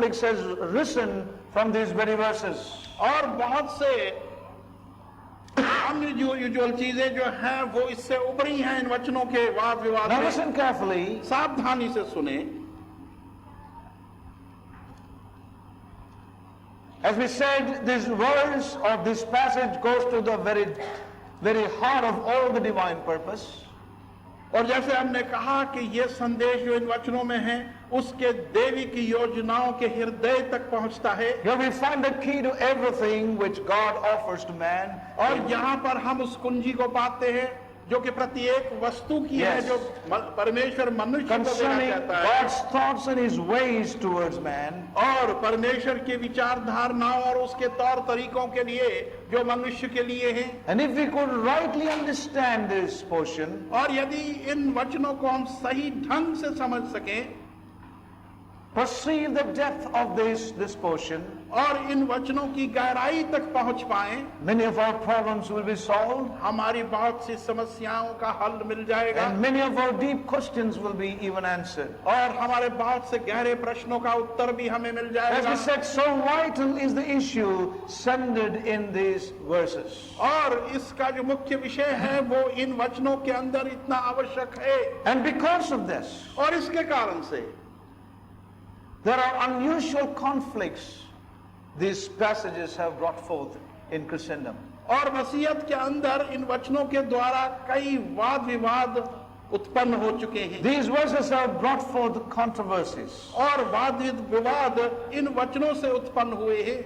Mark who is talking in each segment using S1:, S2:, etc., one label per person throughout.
S1: conflicts has risen from these very verses.
S2: और बहुत से अनयूजुअल चीजें जो हैं वो इससे उभरी हैं इन वचनों के वाद विवाद
S1: Now
S2: में।
S1: listen carefully.
S2: सावधानी से सुने।
S1: As we said, this verse of this passage goes to the very heart of all the divine purpose.
S2: और जैसे हमने कहा कि ये संदेश जो इन वचनों में है उसके देवी की योजनाओं के हृदय तक पहुंचता है।
S1: Here we find the key to everything which God offers to man.
S2: और यहाँ पर हम उस कुंजी को पाते हैं जो कि प्रत्येक वस्तु की है जो परमेश्वर मनुष्य को देना
S1: Concerning
S2: चाहता है।
S1: God's thoughts and His ways towards man.
S2: और परमेश्वर की विचार धारणाओं और उसके तौर तरीकों के लिए जो मनुष्य के लिए हैं।
S1: And if we could rightly understand this portion,
S2: और यदि इन वचनों को हम सही ढंग से समझ सकें,
S1: perceive the depth of this portion,
S2: और इन वचनों की गहराई तक पहुंच पाएं,
S1: many of our problems will be solved,
S2: हमारी बहुत सी समस्याओं का हल मिल जाएगा
S1: and many of our deep questions will be even answered.
S2: और हमारे बहुत से गहरे प्रश्नों का उत्तर भी हमें मिल
S1: As
S2: जाएगा।
S1: we said, so vital is the issue centered in these verses.
S2: और इसका जो मुख्य विषय है वो इन वचनों के अंदर इतना आवश्यक है।
S1: And because of this,
S2: और इसके कारण से
S1: there are unusual conflicts these passages have brought forth in Christendom.
S2: और मसीहत के अंदर इन वचनों के द्वारा कई वाद विवाद उत्पन्न हो चुके हैं।
S1: These verses have brought forth controversies.
S2: और वाद विवाद इन वचनों से उत्पन्न हुए हैं।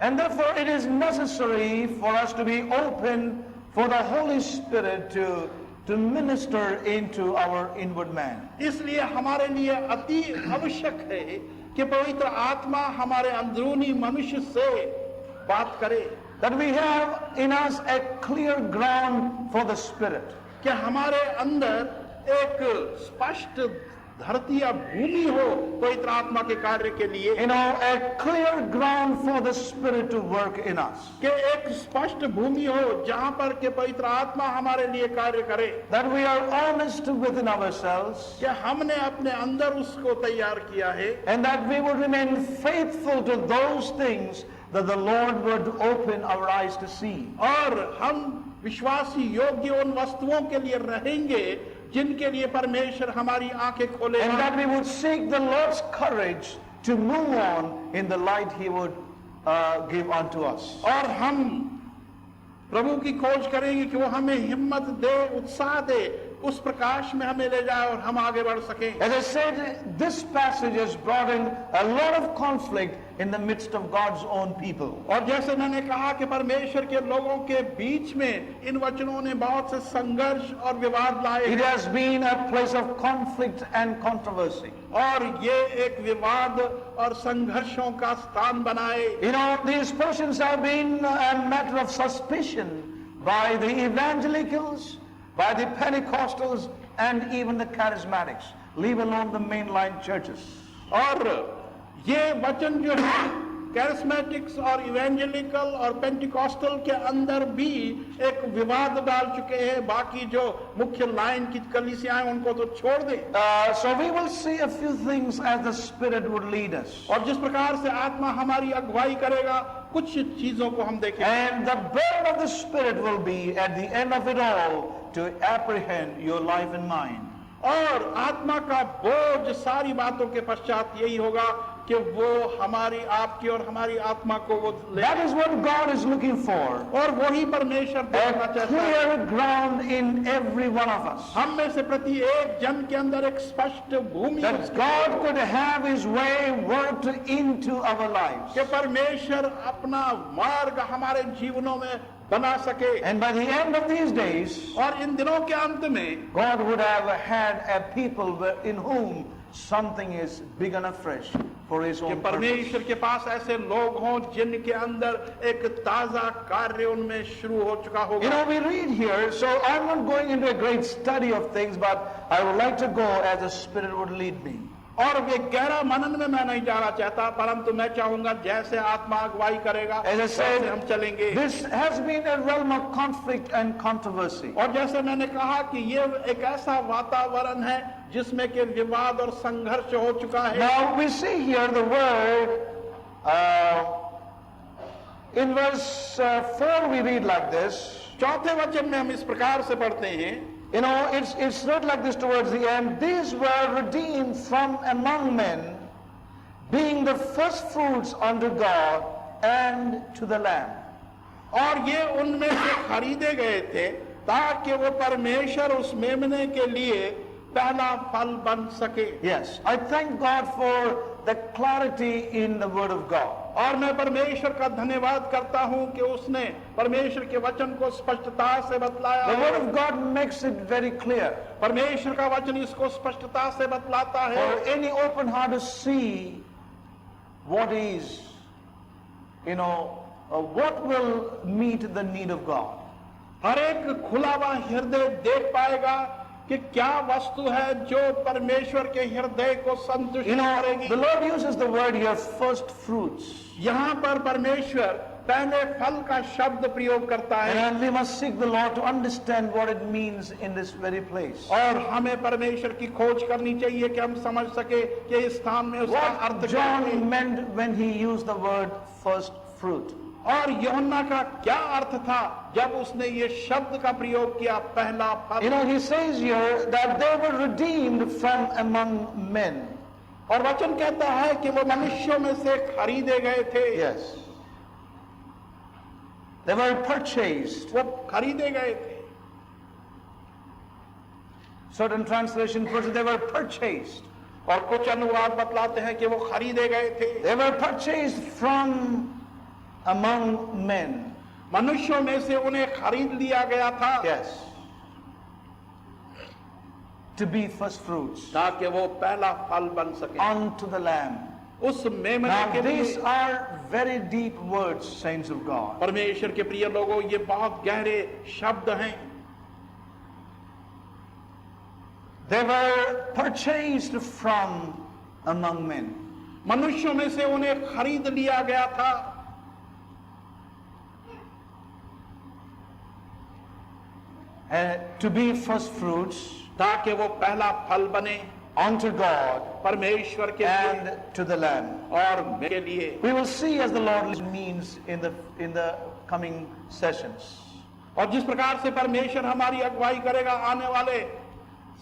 S1: And therefore it is necessary for us to be open for the Holy Spirit to minister into our inward man.
S2: इसलिए हमारे लिए अति आवश्यक है कि पवित्र आत्मा हमारे अंदरूनी मनुष्य से बात करे।
S1: That we have in us a clear ground for the Spirit.
S2: कि हमारे अंदर एक स्पष्ट धरती या भूमि हो पवित्र आत्मा के कार्य के लिए।
S1: You know, a clear ground for the Spirit to work in us.
S2: कि एक स्पष्ट भूमि हो जहां पर के पवित्र आत्मा हमारे लिए कार्य करे।
S1: That we are honest within ourselves.
S2: कि हमने अपने अंदर उसको तैयार किया है।
S1: And that we would remain faithful to those things that the Lord would open our eyes to see.
S2: और हम विश्वासी योग्य उन वस्तुओं के लिए रहेंगे जिनके लिए परमेश्वर हमारी आंखें खोले।
S1: And that we would seek the Lord's courage to move on in the light He would give unto us.
S2: और हम प्रभु की खोज करेंगे कि वो हमें हिम्मत दे, उत्साह दे, उस प्रकाश में हमें ले जाए और हम आगे बढ़ सकें।
S1: As I said, this passage has brought in a lot of conflict in the midst of God's own people.
S2: और जैसे मैंने कहा कि परमेश्वर के लोगों के बीच में इन वचनों ने बहुत से संघर्ष और विवाद लाए
S1: It
S2: हैं।
S1: has been a place of conflict and controversy.
S2: और ये एक विवाद और संघर्षों का स्थान बनाए।
S1: You know, these portions have been a matter of suspicion by the evangelicals, by the Pentecostals, and even the charismatics, leave alone the mainline churches.
S2: और ये वचन जो है कैरिस्मेटिक्स और इवेंजेलिकल और पेंटिकॉस्टल के अंदर भी एक विवाद डाल चुके हैं। बाकी जो मुख्य लाइन की कलीसियां हैं उनको तो छोड़ दें।
S1: So we will see a few things as the Spirit would lead us.
S2: और जिस प्रकार से आत्मा हमारी अगुवाई करेगा कुछ चीजों को हम देखें।
S1: And the burden of the Spirit will be at the end of it all to apprehend your life and mine.
S2: और आत्मा का बोझ सारी बातों के पश्चात यही होगा कि वो हमारी आपकी और हमारी आत्मा को वो ले।
S1: That is what God is looking for.
S2: और वही परमेश्वर देखना
S1: A
S2: चाहता है।
S1: clear ground in every one of us.
S2: हम में से प्रति एक जन के अंदर एक स्पष्ट भूमि
S1: That God could have His way worked into our lives.
S2: कि परमेश्वर अपना मार्ग हमारे जीवनों में बना सके।
S1: And by the end of these days,
S2: और इन दिनों के अंत में
S1: God would have had a people in whom something is big and afresh for His
S2: कि
S1: own purpose.
S2: परमेश्वर के पास ऐसे लोग हों जिनके अंदर एक ताजा कार्य उनमें शुरू हो चुका
S1: You
S2: होगा।
S1: know, we read here, so I'm not going into a great study of things, but I would like to go as the Spirit would lead me.
S2: और वे गहरा मनन में मैं नहीं जाना चाहता, परंतु मैं चाहूंगा जैसे आत्मा अगुवाई करेगा
S1: As I
S2: वैसे हम
S1: said,
S2: चलेंगे।
S1: this has been a realm of conflict and controversy.
S2: और जैसे मैंने कहा कि ये एक ऐसा वातावरण है जिसमें कि विवाद और संघर्ष हो चुका है।
S1: Now we see here the word in verse 4 we read like this.
S2: चौथे वचन में हम इस प्रकार से पढ़ते हैं,
S1: You know, it's not like this towards the end. These were redeemed from among men, being the first fruits unto God and to the Lamb.
S2: और ये उनमें से खरीदे गए थे ताकि वो परमेश्वर उस मेमने के लिए पहला फल बन सके।
S1: Yes, I thank God for the clarity in the Word of God.
S2: और मैं परमेश्वर का धन्यवाद करता हूं कि उसने परमेश्वर के वचन को स्पष्टता से बतलाया
S1: The
S2: है।
S1: Word of God makes it very clear
S2: परमेश्वर का वचन इसको स्पष्टता से बतलाता है
S1: for any open heart to see what is, what will meet the need of God.
S2: हर एक खुला हुआ हृदय देख पाएगा कि क्या वस्तु है जो परमेश्वर के हृदय को संतुष्ट करेगी।
S1: The Lord uses the word here, first fruits.
S2: यहाँ पर परमेश्वर पहले फल का शब्द प्रयोग करता है
S1: And we must seek the Lord to understand what it means in this very place.
S2: और हमें परमेश्वर की खोज करनी चाहिए कि हम समझ सके कि इस स्थान में उसका
S1: What
S2: अर्थ क्या है
S1: John meant when he used the word first fruit.
S2: और यूहन्ना का क्या अर्थ था जब उसने ये शब्द का प्रयोग किया पहला फल।
S1: He says here that they were redeemed from among men.
S2: और वचन कहता है कि वो मनुष्यों में से खरीदे गए थे।
S1: Yes. They were purchased.
S2: वो खरीदे गए थे।
S1: Certain translation puts it, they were purchased.
S2: और कुछ अनुवाद बतलाते हैं कि वो खरीदे गए थे।
S1: They were purchased from among men.
S2: मनुष्यों में से उन्हें खरीद लिया गया था।
S1: Yes. To be first fruits
S2: ताकि वो पहला फल बन सके
S1: unto the Lamb.
S2: उस मेमने
S1: Now
S2: के
S1: these
S2: लिए।
S1: are very deep words, saints of God.
S2: परमेश्वर के प्रिय लोगों, ये बहुत गहरे शब्द हैं।
S1: They were purchased from among men.
S2: मनुष्यों में से उन्हें खरीद लिया गया था।
S1: To be first fruits
S2: ताकि वो पहला फल बने
S1: unto God
S2: परमेश्वर के लिए
S1: and to the Lamb.
S2: और मेरे लिए।
S1: We will see as the Lord means in the coming sessions.
S2: और जिस प्रकार से परमेश्वर हमारी अगुवाई करेगा आने वाले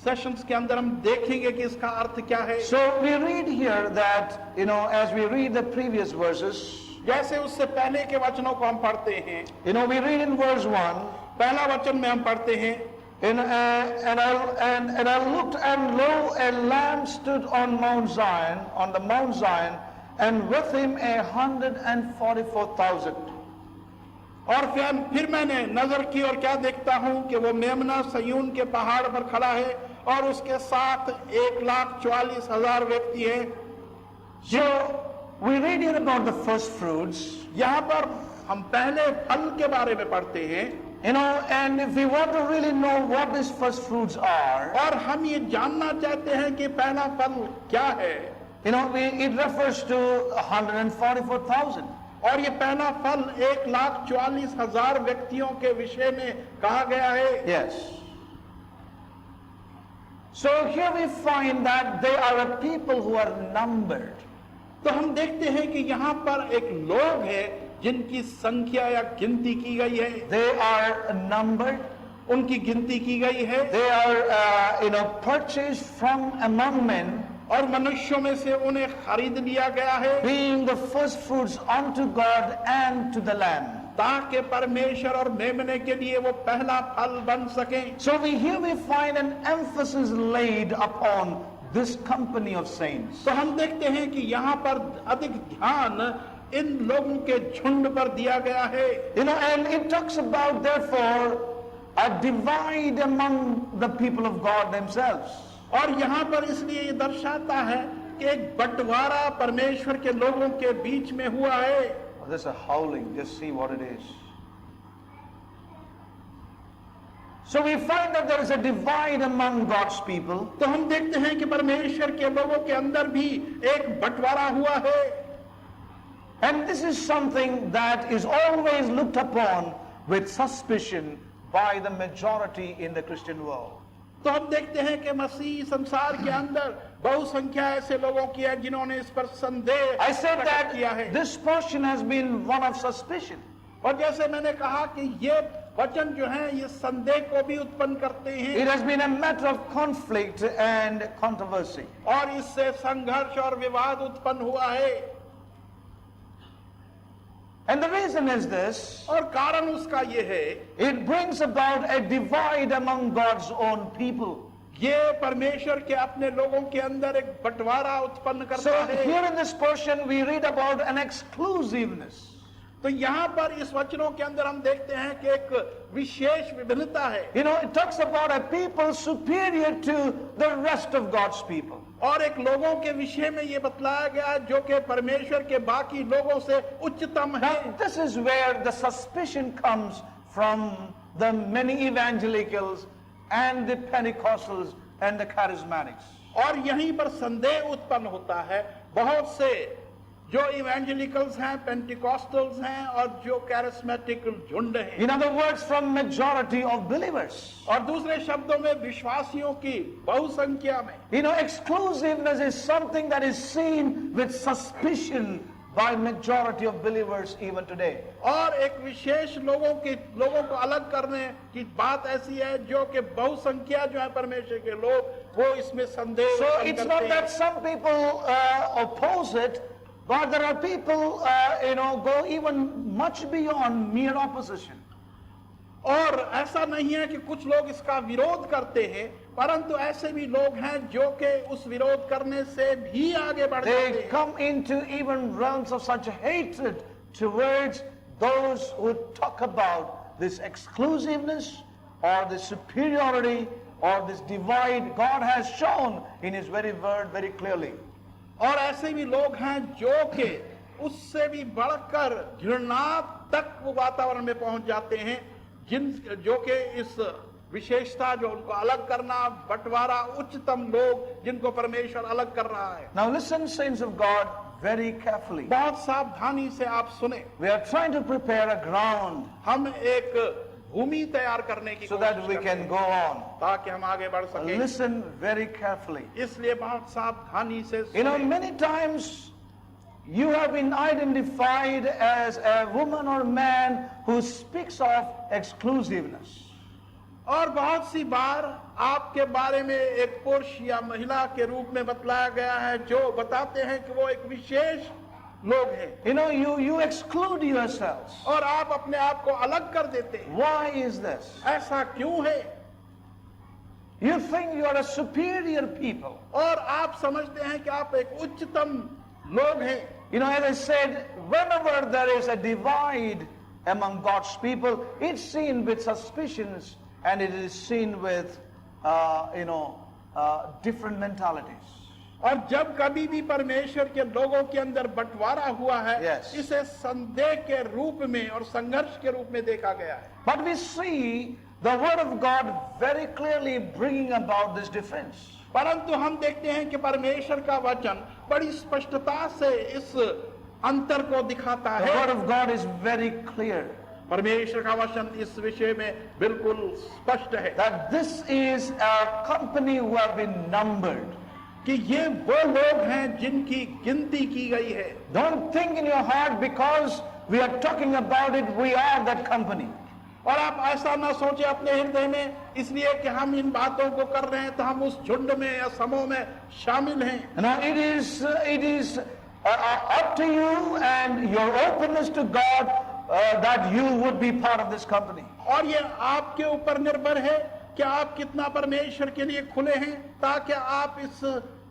S2: सेशंस के अंदर हम देखेंगे कि इसका अर्थ क्या है।
S1: So we read here that, as we read the previous verses,
S2: जैसे उससे पहले के वचनों को हम पढ़ते हैं,
S1: we read in verse 1,
S2: पहला वचन में हम पढ़ते हैं,
S1: and I looked, and lo, a lamb stood on Mount Zion, on the Mount Zion, and with him 144,000.
S2: और फिर मैंने नजर की और क्या देखता हूं कि वो मेमना सयून के पहाड़ पर खड़ा है और उसके साथ 1,44,000 व्यक्ति हैं।
S1: So we read here about the first fruits.
S2: यहाँ पर हम पहले फल के बारे में पढ़ते हैं।
S1: And if we want to really know what these first fruits are,
S2: और हम ये जानना चाहते हैं कि पहला फल क्या है।
S1: it refers to 144,000.
S2: और ये पहला फल 1,44,000 व्यक्तियों के विषय में कहा गया है।
S1: Yes. So here we find that they are a people who are numbered.
S2: तो हम देखते हैं कि यहाँ पर एक लोग है जिनकी संख्या या गिनती की गई है।
S1: They are numbered.
S2: उनकी गिनती की गई है।
S1: They are, purchased from among men,
S2: और मनुष्यों में से उन्हें खरीद लिया गया है,
S1: being the first fruits unto God and to the Lamb.
S2: ताकि परमेश्वर और मेमने के लिए वो पहला फल बन सके।
S1: So here we find an emphasis laid upon this company of saints.
S2: तो हम देखते हैं कि यहाँ पर अधिक ध्यान इन लोगों के झुंड पर दिया गया है।
S1: And it talks about, therefore, a divide among the people of God themselves.
S2: और यहाँ पर इसलिए ये दर्शाता है कि एक बंटवारा परमेश्वर के लोगों के बीच में हुआ है।
S1: Oh, there's a howling. Just see what it is. So we find that there is a divide among God's people.
S2: तो हम देखते हैं कि परमेश्वर के लोगों के अंदर भी एक बंटवारा हुआ है,
S1: And this is something that is always looked upon with suspicion by the majority in the Christian world.
S2: तो हम देखते हैं कि मसीह संसार के अंदर बहुसंख्या ऐसे लोगों की है जिन्होंने इस पर संदेह
S1: I said
S2: प्रकट किया है।
S1: that this portion has been one of suspicion.
S2: और जैसे मैंने कहा कि ये वचन जो है ये संदेह को भी उत्पन्न करते हैं
S1: It has been a matter of conflict and controversy.
S2: और इससे संघर्ष और विवाद उत्पन्न हुआ है।
S1: And the reason is this:
S2: और कारण उसका ये है,
S1: it brings about a divide among God's own people.
S2: ये परमेश्वर के अपने लोगों के अंदर एक बंटवारा उत्पन्न करता
S1: So
S2: है।
S1: here in this portion we read about an exclusiveness.
S2: तो यहाँ पर इस वचनों के अंदर हम देखते हैं कि एक विशेष विभिन्नता है
S1: You know, it talks about a people superior to the rest of God's people.
S2: और एक लोगों के विषय में ये बतलाया गया है जो कि परमेश्वर के बाकी लोगों से उच्चतम है।
S1: Now, this is where the suspicion comes from the many evangelicals and the Pentecostals and the charismatics.
S2: और यहीं पर संदेह उत्पन्न होता है। बहुत से जो इवेंजेलिकल्स हैं, पेंटिकॉस्टल्स हैं और जो कैरिस्मेटिक झुंड हैं,
S1: In other words, from majority of believers.
S2: और दूसरे शब्दों में विश्वासियों की बहुसंख्या में।
S1: You know, exclusiveness is something that is seen with suspicion by majority of believers even today.
S2: और एक विशेष लोगों को अलग करने की बात ऐसी है जो कि बहुसंख्या जो है परमेश्वर के लोग वो इसमें संदेह
S1: So
S2: उत्पन्न
S1: it's
S2: करते
S1: not
S2: हैं।
S1: that some people oppose it, but there are people, go even much beyond mere opposition.
S2: और ऐसा नहीं है कि कुछ लोग इसका विरोध करते हैं, परंतु ऐसे भी लोग हैं जो कि उस विरोध करने से भी आगे बढ़ जाते
S1: They
S2: हैं।
S1: come into even realms of such hatred towards those who talk about this exclusiveness or this superiority or this divide God has shown in His very word very clearly.
S2: और ऐसे भी लोग हैं जो कि उससे भी बढ़कर घृणा तक वो वातावरण में पहुंच जाते हैं, जो कि इस विशेषता जो उनको अलग करना, बंटवारा, उच्चतम लोग जिनको परमेश्वर अलग कर रहा है।
S1: Now listen, saints of God, very carefully.
S2: बहुत सावधानी से आप सुने।
S1: We are trying to prepare a ground
S2: हम एक भूमि तैयार करने की
S1: so that
S2: कोशिश
S1: we
S2: करते
S1: can
S2: हैं
S1: go on.
S2: ताकि हम आगे बढ़ सकें।
S1: Listen very carefully.
S2: इसलिए बहुत सावधानी से
S1: You know,
S2: सुने।
S1: many times you have been identified as a woman or man who speaks of exclusiveness.
S2: और बहुत सी बार आपके बारे में एक पुरुष या महिला के रूप में बतलाया गया है जो बताते हैं कि वो एक विशेष लोग हैं,
S1: You know, you exclude yourselves.
S2: और आप अपने आप को अलग कर देते हैं।
S1: Why is this?
S2: ऐसा क्यों है?
S1: You think you are a superior people.
S2: और आप समझते हैं कि आप एक उच्चतम लोग हैं।
S1: You know, as I said, whenever there is a divide among God's people, it's seen with suspicions and it is seen with, different mentalities.
S2: और जब कभी भी परमेश्वर के लोगों के अंदर बंटवारा हुआ है,
S1: Yes.
S2: इसे संदेह के रूप में और संघर्ष के रूप में देखा गया है।
S1: But we see the Word of God very clearly bringing about this difference.
S2: परंतु हम देखते हैं कि परमेश्वर का वचन बड़ी स्पष्टता से इस अंतर को दिखाता
S1: The Word
S2: है।
S1: of God is very clear
S2: परमेश्वर का वचन इस विषय में बिल्कुल स्पष्ट है
S1: that this is a company who have been numbered.
S2: कि ये वो लोग हैं जिनकी गिनती की गई है।
S1: Don't think in your heart because we are talking about it, we are that company.
S2: और आप ऐसा ना सोचे अपने हृदय में इसलिए कि हम इन बातों को कर रहे हैं तो हम उस झुंड में या समूह में शामिल हैं।
S1: Now it is up to you and your openness to God that you would be part of this company.
S2: और ये आपके ऊपर निर्भर है कि आप कितना परमेश्वर के लिए खुले हैं ताकि आप इस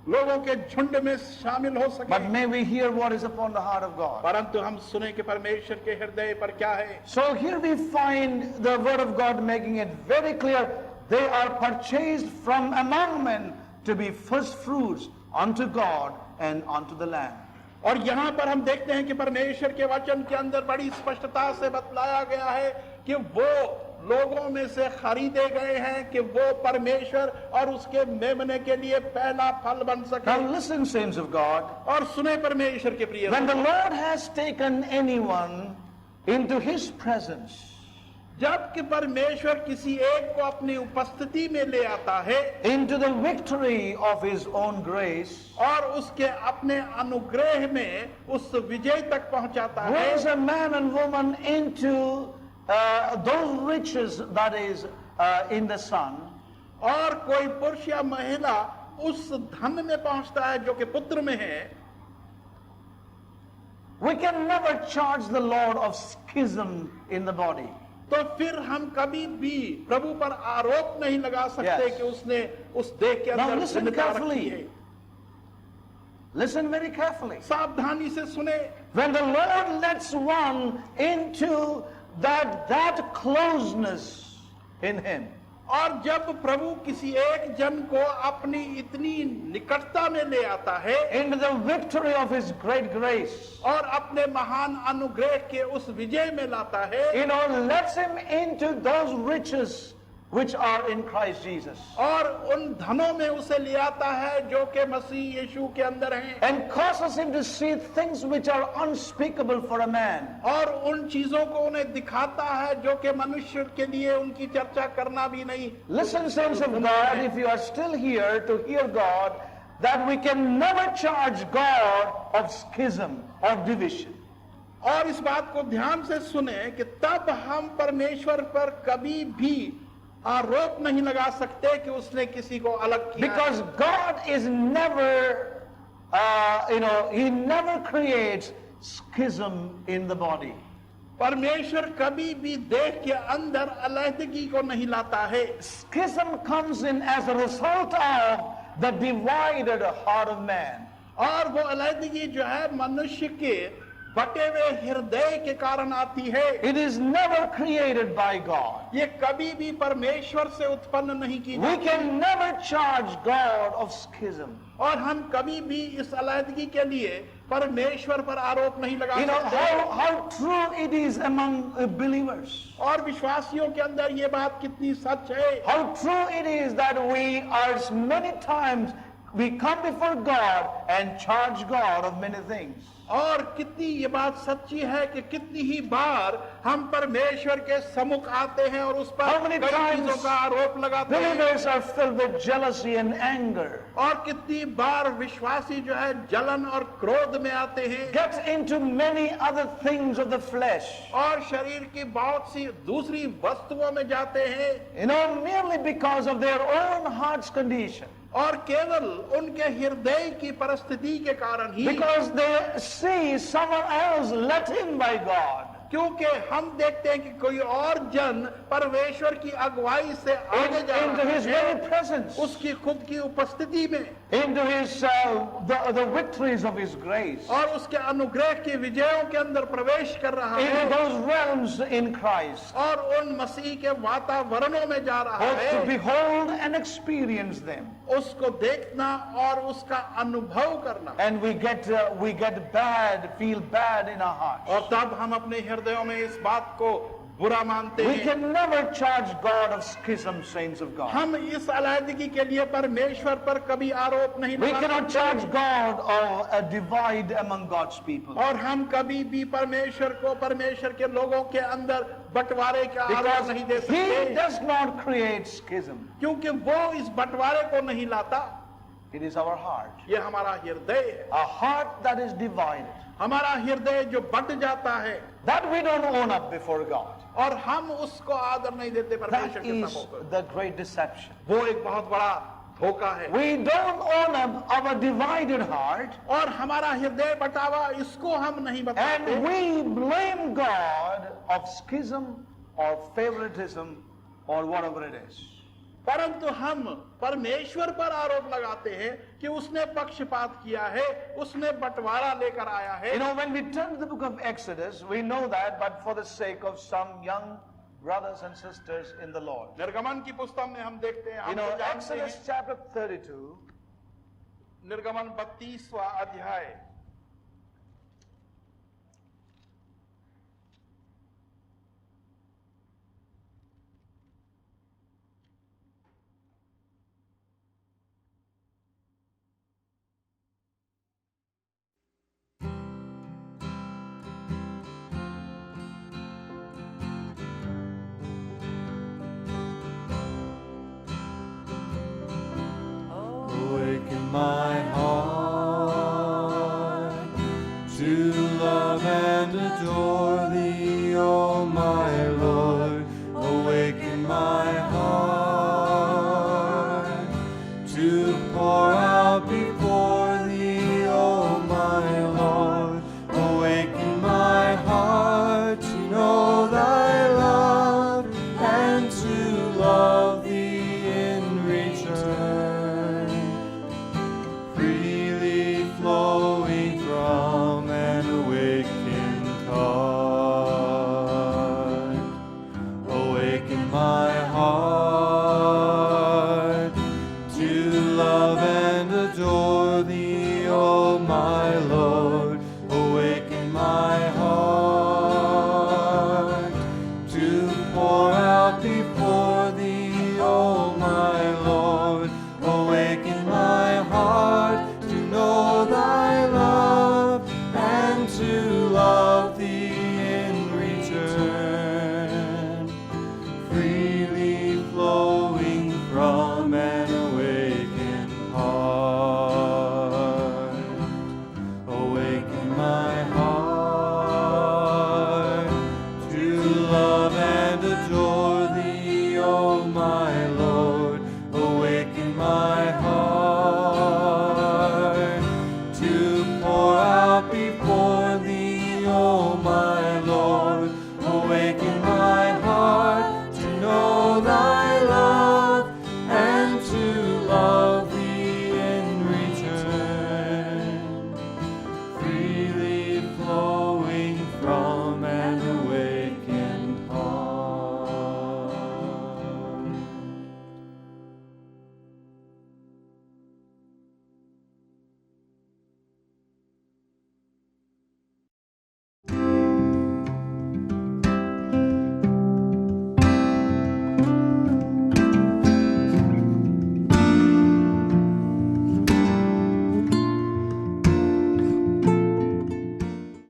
S2: लोगों के झुंड में शामिल हो सके।
S1: But may we hear what is upon the heart of God.
S2: परंतु हम सुने कि परमेश्वर के हृदय पर क्या है।
S1: So here we find the Word of God making it very clear. They are purchased from among men to be first fruits unto God and unto the Lamb.
S2: और यहाँ पर हम देखते हैं कि परमेश्वर के वचन के अंदर बड़ी स्पष्टता से बतलाया गया है कि वो लोगों में से खरीदे गए हैं कि वो परमेश्वर और उसके मेमने के लिए पहला फल बन सके।
S1: Now listen, saints of God.
S2: और सुने परमेश्वर के प्रिय,
S1: When the Lord has taken anyone into His presence,
S2: जबकि परमेश्वर किसी एक को अपनी उपस्थिति में ले आता है,
S1: into the victory of His own grace,
S2: और उसके अपने अनुग्रह में उस विजय तक पहुंचाता है,
S1: brings a man and woman into those riches that is in the Son,
S2: और कोई पुरुष या महिला उस धन में पहुंचता है जो कि पुत्र में है,
S1: we can never charge the Lord of schism in the body.
S2: तो फिर हम कभी भी प्रभु पर आरोप नहीं लगा सकते
S1: Yes.
S2: कि उसने उस देह के
S1: Now
S2: अंदर
S1: listen
S2: भिन्नता रखी
S1: carefully.
S2: है।
S1: Listen very carefully.
S2: सावधानी से सुने।
S1: When the Lord lets one into that closeness in Him,
S2: और जब प्रभु किसी एक जन को अपनी इतनी निकटता में ले आता है
S1: into the victory of His great grace,
S2: और अपने महान अनुग्रह के उस विजय में लाता है,
S1: lets him into those riches which are in Christ Jesus,
S2: और उन धनों में उसे ले आता है जो कि मसीह यीशु के अंदर हैं,
S1: and causes him to see things which are unspeakable for a man.
S2: और उन चीजों को उन्हें दिखाता है जो कि मनुष्य के लिए उनकी चर्चा करना भी नहीं।
S1: Listen, saints of God, if you are still here to hear God, that we can never charge God of schism or division.
S2: और इस बात को ध्यान से सुने कि तब हम परमेश्वर पर कभी भी आरोप नहीं लगा सकते कि उसने किसी को अलग किया,
S1: Because God is never, He never creates schism in the body.
S2: परमेश्वर कभी भी देह के अंदर अलैहिदगी को नहीं लाता है।
S1: Schism comes in as a result of the divided heart of man.
S2: और वो अलैहिदगी जो है मनुष्य के बटे हुए हृदय के कारण आती है।
S1: It is never created by God.
S2: ये कभी भी परमेश्वर से उत्पन्न नहीं की
S1: We
S2: जाती।
S1: can never charge God of schism.
S2: और हम कभी भी इस अलैहिदगी के लिए परमेश्वर पर आरोप नहीं लगा सकते।
S1: How true it is among believers.
S2: और विश्वासियों के अंदर ये बात कितनी सच है।
S1: How true it is that we are many times we come before God and charge God of many things.
S2: और कितनी ये बात सच्ची है कि कितनी ही बार हम परमेश्वर के सम्मुख आते हैं और उस पर
S1: How many
S2: कई
S1: times
S2: चीजों का आरोप लगाते हैं।
S1: Believers are filled with jealousy and anger.
S2: और कितनी बार विश्वासी जो है जलन और क्रोध में आते हैं,
S1: Get into many other things of the flesh.
S2: और शरीर की बहुत सी दूसरी वस्तुओं में जाते हैं,
S1: Merely because of their own heart's condition.
S2: और केवल उनके हृदय की परिस्थिति के कारण ही,
S1: Because they see someone else led in by God.
S2: क्योंकि हम देखते हैं कि कोई और जन परमेश्वर की अगुवाई से आगे जा
S1: Into His
S2: रहा
S1: very
S2: है,
S1: presence.
S2: उसकी खुद की उपस्थिति में,
S1: Into His, the victories of His grace.
S2: और उसके अनुग्रह के विजयों के अंदर प्रवेश कर रहा
S1: Into
S2: है,
S1: those realms in Christ.
S2: और उन मसीह के वातावरणों में जा रहा
S1: Both to
S2: है,
S1: behold and experience them.
S2: उसको देखना और उसका अनुभव करना।
S1: And we get bad, feel bad in our hearts.
S2: और तब हम अपने हृदयों में इस बात को बुरा मानते
S1: We
S2: हैं।
S1: can never charge God of schism, saints of God.
S2: हम इस अलैहिदगी के लिए परमेश्वर पर कभी आरोप नहीं
S1: We
S2: लगा
S1: cannot
S2: सकते।
S1: charge God of a divide among God's people.
S2: और हम कभी भी परमेश्वर को परमेश्वर के लोगों के अंदर बंटवारे का आरोप
S1: Because
S2: नहीं दे
S1: He
S2: सकते,
S1: does not create schism.
S2: क्योंकि वो इस बंटवारे को नहीं लाता।
S1: It is our heart.
S2: ये हमारा हृदय है,
S1: A heart that is divided.
S2: हमारा हृदय जो बंट जाता है,
S1: That we don't own up before God.
S2: और हम उसको आदर नहीं देते परमेश्वर
S1: That
S2: के
S1: is
S2: सम्मुख।
S1: the great deception.
S2: वो एक बहुत बड़ा धोखा है।
S1: We don't own up our divided heart,
S2: और हमारा हृदय बटावा इसको हम नहीं बताते,
S1: and we blame God of schism or favoritism or whatever it is.
S2: परंतु हम परमेश्वर पर आरोप लगाते हैं कि उसने पक्षपात किया है, उसने बंटवारा लेकर आया है।
S1: When we turn to the book of Exodus, we know that, but for the sake of some young brothers and sisters in the Lord.
S2: निर्गमन की पुस्तक में हम देखते हैं, हम तो जानते
S1: Exodus
S2: हैं,
S1: chapter 32,
S2: निर्गमन 32वां अध्याय,
S3: my heart to love and adore thee, O my Lord. Awaken my heart to pour out before thee, O my Lord. Awaken my heart to know thy love and to love thee in return, freely flowing from an awakened heart. Awaken my heart to love and adore thee, O my Lord. Awaken my heart to pour out before thee, O my Lord. Awaken my heart to know thy love and to love thee in return, freely flowing from an awakened heart. Awaken my heart to love and adore thee, O my Lord. Awaken my heart to pour out before thee, O my Lord. Awaken